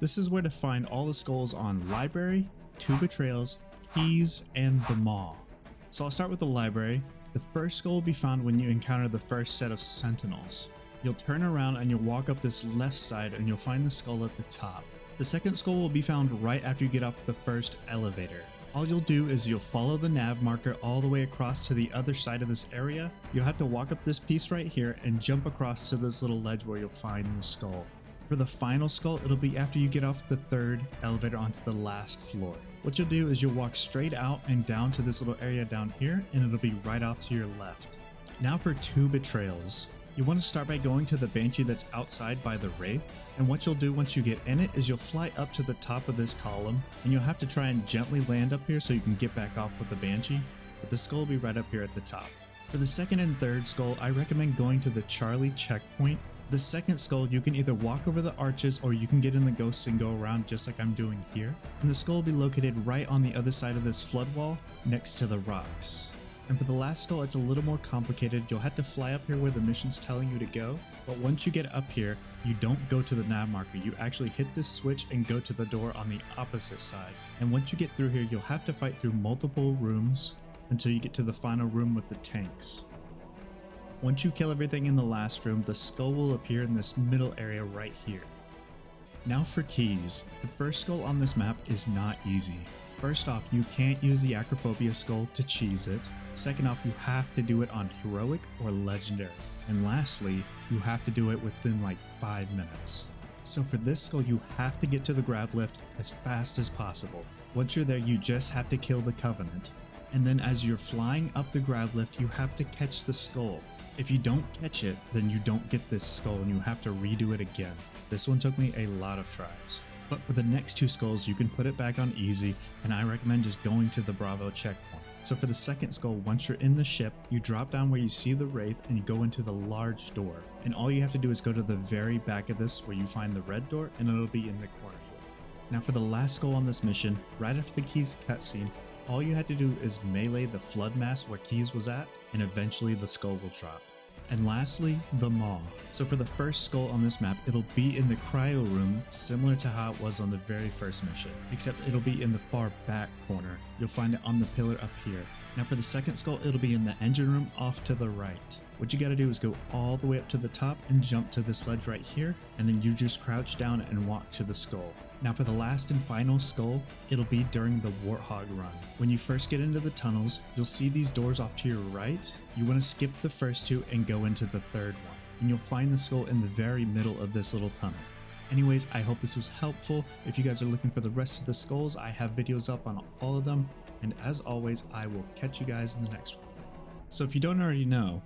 This is where to find all the skulls on Library, Two Betrayals, Keys, and the Maw. So I'll start with the Library. The first skull will be found when you encounter the first set of Sentinels. You'll turn around and you'll walk up this left side and you'll find the skull at the top. The second skull will be found right after you get off the first elevator. All you'll do is you'll follow the nav marker all the way across to the other side of this area. You'll have to walk up this piece right here and jump across to this little ledge where you'll find the skull. For the final skull, it'll be after you get off the third elevator onto the last floor. What you'll do is you'll walk straight out and down to this little area down here, and it'll be right off to your left. Now for Two Betrayals. You want to start by going to the Banshee that's outside by the Wraith, and what you'll do once you get in it is you'll fly up to the top of this column, and you'll have to try and gently land up here so you can get back off with the Banshee, but the skull will be right up here at the top. For the second and third skull, I recommend going to the Charlie checkpoint. The second skull, you can either walk over the arches or you can get in the ghost and go around just like I'm doing here. And the skull will be located right on the other side of this flood wall next to the rocks. And for the last skull, it's a little more complicated. You'll have to fly up here where the mission's telling you to go. But once you get up here, you don't go to the nav marker. You actually hit this switch and go to the door on the opposite side. And once you get through here, you'll have to fight through multiple rooms until you get to the final room with the tanks. Once you kill everything in the last room, the skull will appear in this middle area right here. Now for keys. The first skull on this map is not easy. First off, you can't use the Acrophobia skull to cheese it. Second off, you have to do it on Heroic or Legendary. And lastly, you have to do it within like 5 minutes. So for this skull, you have to get to the grav lift as fast as possible. Once you're there, you just have to kill the Covenant. And then as you're flying up the grav lift, you have to catch the skull. If you don't catch it, then you don't get this skull and you have to redo it again. This one took me a lot of tries. But for the next two skulls, you can put it back on easy, and I recommend just going to the Bravo checkpoint. So for the second skull, once you're in the ship, you drop down where you see the Wraith and you go into the large door. And all you have to do is go to the very back of this where you find the red door, and it'll be in the corner here. Now for the last skull on this mission, right after the Keys cutscene, all you had to do is melee the flood mass where Keys was at, and eventually the skull will drop. And lastly, the Maw. So for the first skull on this map, it'll be in the cryo room, similar to how it was on the very first mission, except it'll be in the far back corner. You'll find it on the pillar up here. Now for the second skull, it'll be in the engine room off to the right. What you gotta do is go all the way up to the top and jump to this ledge right here, and then you just crouch down and walk to the skull. Now for the last and final skull, it'll be during the Warthog run. When you first get into the tunnels, you'll see these doors off to your right. You want to skip the first two and go into the third one, and you'll find the skull in the very middle of this little tunnel. Anyways, I hope this was helpful. If you guys are looking for the rest of the skulls, I have videos up on all of them, and as always, I will catch you guys in the next one. So if you don't already know,